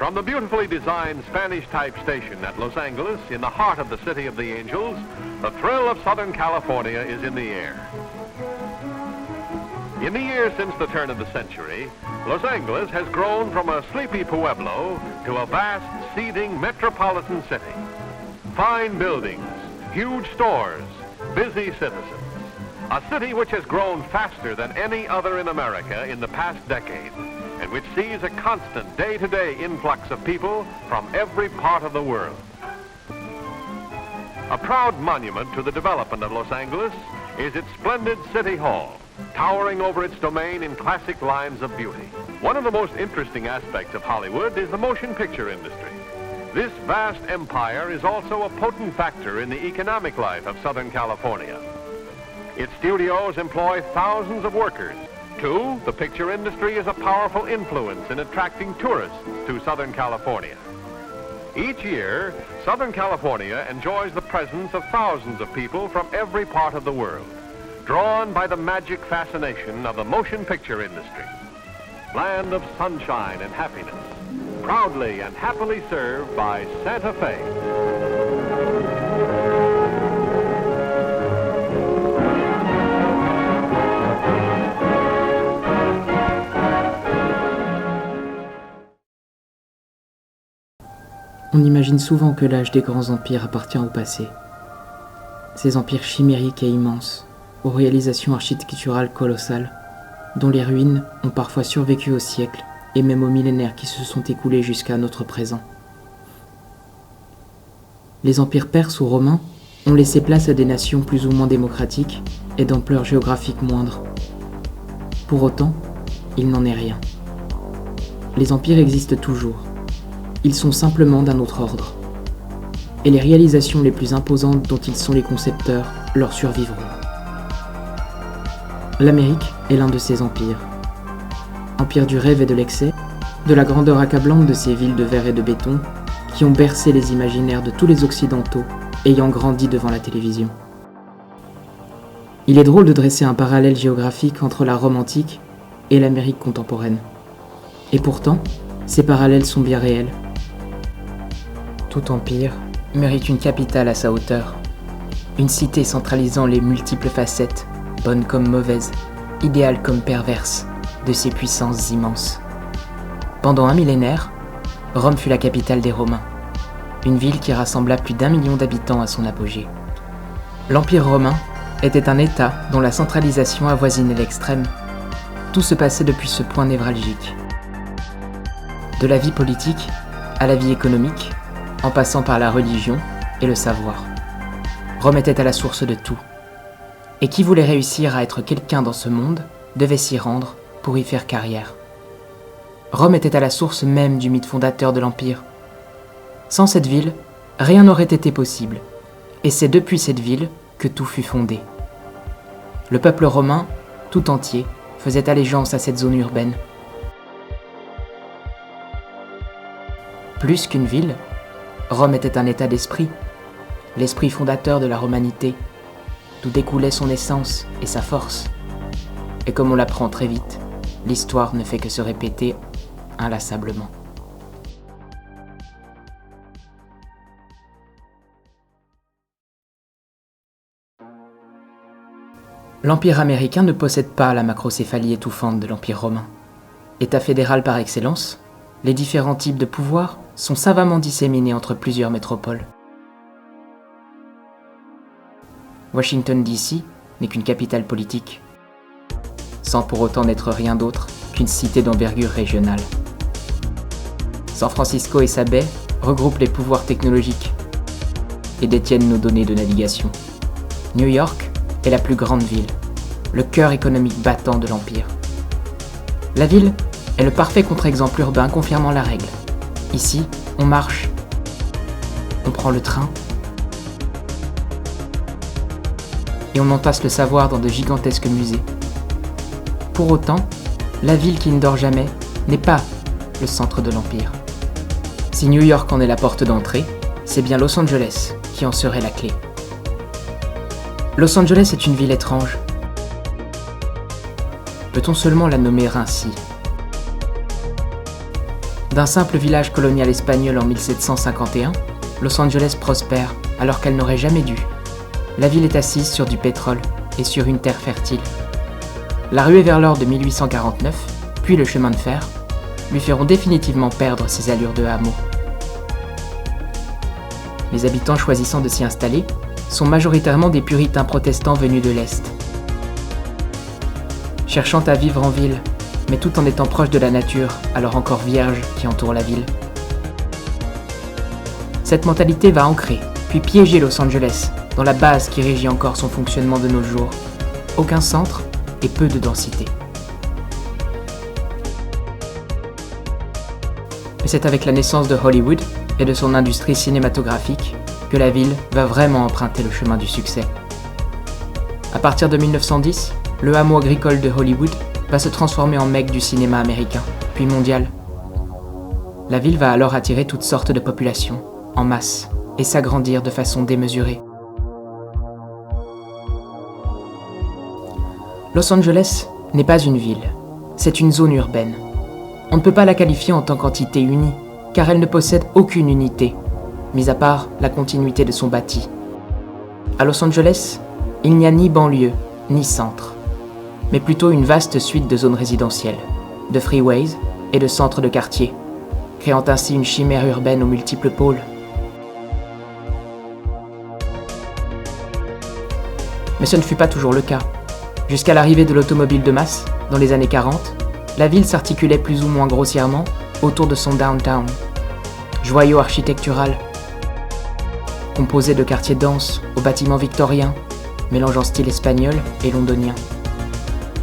From the beautifully designed Spanish-type station at Los Angeles, in the heart of the City of the Angels, the thrill of Southern California is in the air. In the years since the turn of the century, Los Angeles has grown from a sleepy pueblo to a vast, seething metropolitan city. Fine buildings, huge stores, busy citizens. A city which has grown faster than any other in America in the past decade, and which sees a constant day-to-day influx of people from every part of the world. A proud monument to the development of Los Angeles is its splendid City Hall, towering over its domain in classic lines of beauty. One of the most interesting aspects of Hollywood is the motion picture industry. This vast empire is also a potent factor in the economic life of Southern California. Its studios employ thousands of workers. Too, the picture industry is a powerful influence in attracting tourists to Southern California. Each year, Southern California enjoys the presence of thousands of people from every part of the world, drawn by the magic fascination of the motion picture industry. Land of sunshine and happiness, proudly and happily served by Santa Fe. On imagine souvent que l'âge des grands empires appartient au passé. Ces empires chimériques et immenses, aux réalisations architecturales colossales, dont les ruines ont parfois survécu aux siècles et même aux millénaires qui se sont écoulés jusqu'à notre présent. Les empires perses ou romains ont laissé place à des nations plus ou moins démocratiques et d'ampleur géographique moindre. Pour autant, il n'en est rien. Les empires existent toujours. Ils sont simplement d'un autre ordre. Et les réalisations les plus imposantes dont ils sont les concepteurs leur survivront. L'Amérique est l'un de ces empires. Empire du rêve et de l'excès, de la grandeur accablante de ces villes de verre et de béton qui ont bercé les imaginaires de tous les Occidentaux ayant grandi devant la télévision. Il est drôle de dresser un parallèle géographique entre la Rome antique et l'Amérique contemporaine. Et pourtant, ces parallèles sont bien réels. Tout empire mérite une capitale à sa hauteur. Une cité centralisant les multiples facettes, bonnes comme mauvaises, idéales comme perverses, de ses puissances immenses. Pendant un millénaire, Rome fut la capitale des Romains, une ville qui rassembla plus d'1 million d'habitants à son apogée. L'Empire romain était un État dont la centralisation avoisinait l'extrême. Tout se passait depuis ce point névralgique. De la vie politique à la vie économique, en passant par la religion et le savoir. Rome était à la source de tout. Et qui voulait réussir à être quelqu'un dans ce monde devait s'y rendre pour y faire carrière. Rome était à la source même du mythe fondateur de l'Empire. Sans cette ville, rien n'aurait été possible. Et c'est depuis cette ville que tout fut fondé. Le peuple romain, tout entier, faisait allégeance à cette zone urbaine. Plus qu'une ville, Rome était un état d'esprit, l'esprit fondateur de la romanité, d'où découlait son essence et sa force. Et comme on l'apprend très vite, l'histoire ne fait que se répéter inlassablement. L'Empire américain ne possède pas la macrocéphalie étouffante de l'Empire romain. État fédéral par excellence, les différents types de pouvoirs sont savamment disséminés entre plusieurs métropoles. Washington DC n'est qu'une capitale politique, sans pour autant n'être rien d'autre qu'une cité d'envergure régionale. San Francisco et sa baie regroupent les pouvoirs technologiques et détiennent nos données de navigation. New York est la plus grande ville, le cœur économique battant de l'Empire. La ville est le parfait contre-exemple urbain confirmant la règle. Ici, on marche, on prend le train, et on entasse le savoir dans de gigantesques musées. Pour autant, la ville qui ne dort jamais n'est pas le centre de l'Empire. Si New York en est la porte d'entrée, c'est bien Los Angeles qui en serait la clé. Los Angeles est une ville étrange. Peut-on seulement la nommer ainsi ? D'un simple village colonial espagnol en 1751, Los Angeles prospère alors qu'elle n'aurait jamais dû. La ville est assise sur du pétrole et sur une terre fertile. La ruée vers l'or de 1849, puis le chemin de fer, lui feront définitivement perdre ses allures de hameau. Les habitants choisissant de s'y installer sont majoritairement des puritains protestants venus de l'Est. Cherchant à vivre en ville, mais tout en étant proche de la nature, alors encore vierge, qui entoure la ville. Cette mentalité va ancrer, puis piéger Los Angeles, dans la base qui régit encore son fonctionnement de nos jours. Aucun centre et peu de densité. Mais c'est avec la naissance de Hollywood et de son industrie cinématographique que la ville va vraiment emprunter le chemin du succès. À partir de 1910, le hameau agricole de Hollywood va se transformer en mecque du cinéma américain, puis mondial. La ville va alors attirer toutes sortes de populations, en masse, et s'agrandir de façon démesurée. Los Angeles n'est pas une ville, c'est une zone urbaine. On ne peut pas la qualifier en tant qu'entité unie, car elle ne possède aucune unité, mis à part la continuité de son bâti. À Los Angeles, il n'y a ni banlieue, ni centre, mais plutôt une vaste suite de zones résidentielles, de freeways et de centres de quartier, créant ainsi une chimère urbaine aux multiples pôles. Mais ce ne fut pas toujours le cas. Jusqu'à l'arrivée de l'automobile de masse, dans les années 40, la ville s'articulait plus ou moins grossièrement autour de son downtown, joyau architectural, composé de quartiers denses aux bâtiments victoriens, mélangeant style espagnol et londonien.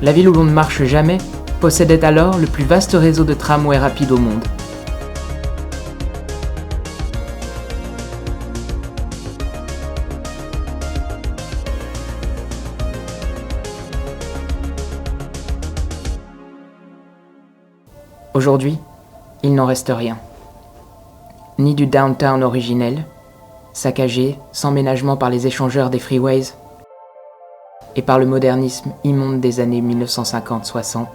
La ville où l'on ne marche jamais possédait alors le plus vaste réseau de tramways rapides au monde. Aujourd'hui, il n'en reste rien. Ni du downtown originel, saccagé sans ménagement par les échangeurs des freeways et par le modernisme immonde des années 1950-60,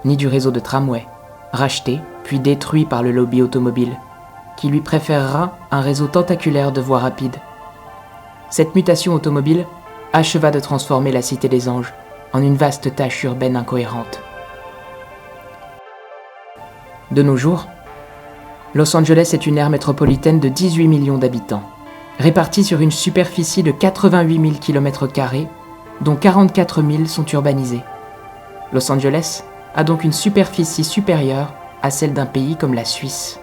ni du réseau de tramway, racheté puis détruit par le lobby automobile, qui lui préférera un réseau tentaculaire de voies rapides. Cette mutation automobile acheva de transformer la Cité des Anges en une vaste tache urbaine incohérente. De nos jours, Los Angeles est une aire métropolitaine de 18 millions d'habitants, répartie sur une superficie de 88 000 km², dont 44 000 sont urbanisés. Los Angeles a donc une superficie supérieure à celle d'un pays comme la Suisse.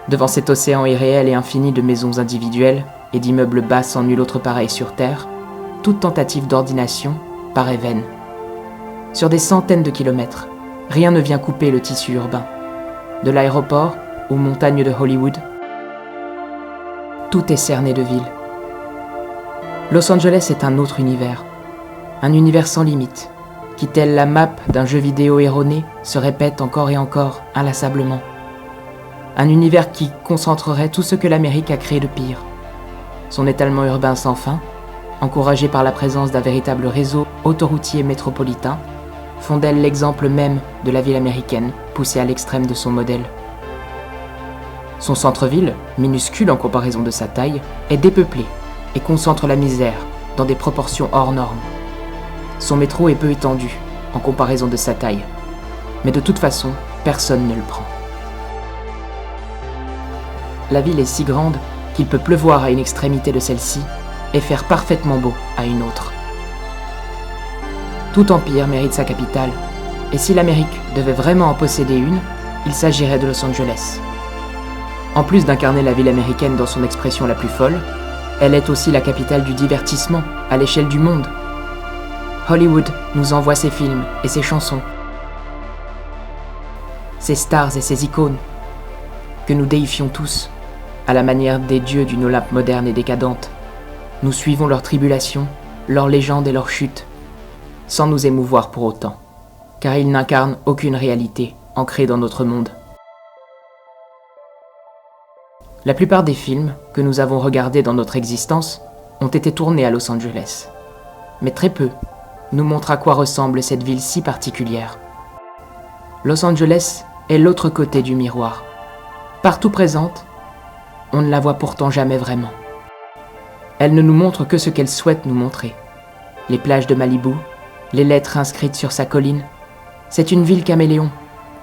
Devant cet océan irréel et infini de maisons individuelles et d'immeubles bas sans nul autre pareil sur Terre, toute tentative d'ordination paraît vaine. Sur des centaines de kilomètres, rien ne vient couper le tissu urbain. De l'aéroport aux montagnes de Hollywood, tout est cerné de ville. Los Angeles est un autre univers, un univers sans limite, qui, tel la map d'un jeu vidéo erroné, se répète encore et encore, inlassablement. Un univers qui concentrerait tout ce que l'Amérique a créé de pire. Son étalement urbain sans fin, encouragé par la présence d'un véritable réseau autoroutier métropolitain, font d'elle l'exemple même de la ville américaine, poussée à l'extrême de son modèle. Son centre-ville, minuscule en comparaison de sa taille, est dépeuplé et concentre la misère dans des proportions hors normes. Son métro est peu étendu en comparaison de sa taille, mais de toute façon, personne ne le prend. La ville est si grande qu'il peut pleuvoir à une extrémité de celle-ci et faire parfaitement beau à une autre. Tout empire mérite sa capitale, et si l'Amérique devait vraiment en posséder une, il s'agirait de Los Angeles. En plus d'incarner la ville américaine dans son expression la plus folle, elle est aussi la capitale du divertissement à l'échelle du monde. Hollywood nous envoie ses films et ses chansons, ses stars et ses icônes, que nous déifions tous, à la manière des dieux d'une Olympe moderne et décadente. Nous suivons leurs tribulations, leurs légendes et leurs chutes, sans nous émouvoir pour autant, car ils n'incarnent aucune réalité ancrée dans notre monde. La plupart des films que nous avons regardés dans notre existence ont été tournés à Los Angeles, mais très peu nous montrent à quoi ressemble cette ville si particulière. Los Angeles est l'autre côté du miroir. Partout présente, on ne la voit pourtant jamais vraiment. Elle ne nous montre que ce qu'elle souhaite nous montrer. Les plages de Malibu, les lettres inscrites sur sa colline. C'est une ville caméléon,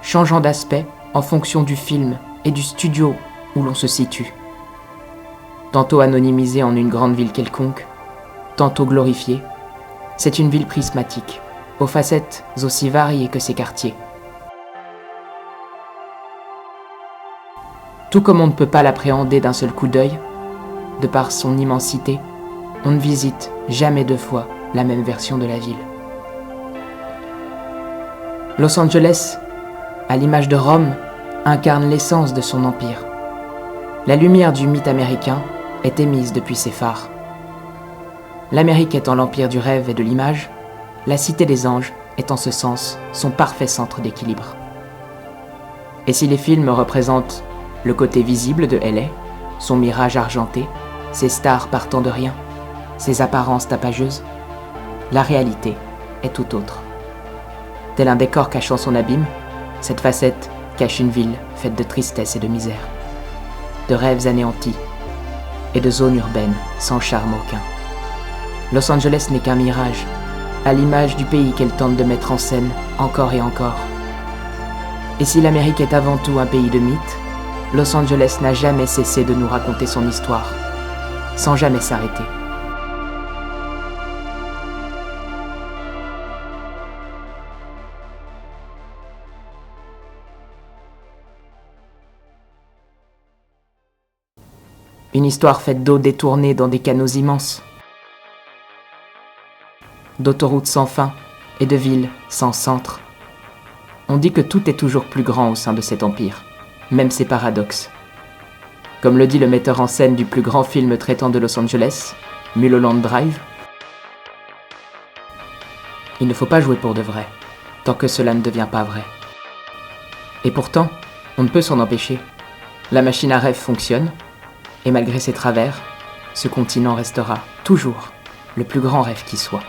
changeant d'aspect en fonction du film et du studio où l'on se situe. Tantôt anonymisée en une grande ville quelconque, tantôt glorifiée, c'est une ville prismatique, aux facettes aussi variées que ses quartiers. Tout comme on ne peut pas l'appréhender d'un seul coup d'œil, de par son immensité, on ne visite jamais deux fois la même version de la ville. Los Angeles, à l'image de Rome, incarne l'essence de son empire. La lumière du mythe américain est émise depuis ses phares. L'Amérique étant l'empire du rêve et de l'image, la Cité des Anges est en ce sens son parfait centre d'équilibre. Et si les films représentent le côté visible de LA, son mirage argenté, ses stars partant de rien, ses apparences tapageuses, la réalité est tout autre. Tel un décor cachant son abîme, cette facette cache une ville faite de tristesse et de misère, de rêves anéantis et de zones urbaines sans charme aucun. Los Angeles n'est qu'un mirage, à l'image du pays qu'elle tente de mettre en scène encore et encore. Et si l'Amérique est avant tout un pays de mythes, Los Angeles n'a jamais cessé de nous raconter son histoire, sans jamais s'arrêter. Une histoire faite d'eau détournée dans des canaux immenses, d'autoroutes sans fin et de villes sans centre. On dit que tout est toujours plus grand au sein de cet empire, même ses paradoxes. Comme le dit le metteur en scène du plus grand film traitant de Los Angeles, Mulholland Drive, il ne faut pas jouer pour de vrai, tant que cela ne devient pas vrai. Et pourtant, on ne peut s'en empêcher. La machine à rêve fonctionne, et malgré ses travers, ce continent restera toujours le plus grand rêve qui soit.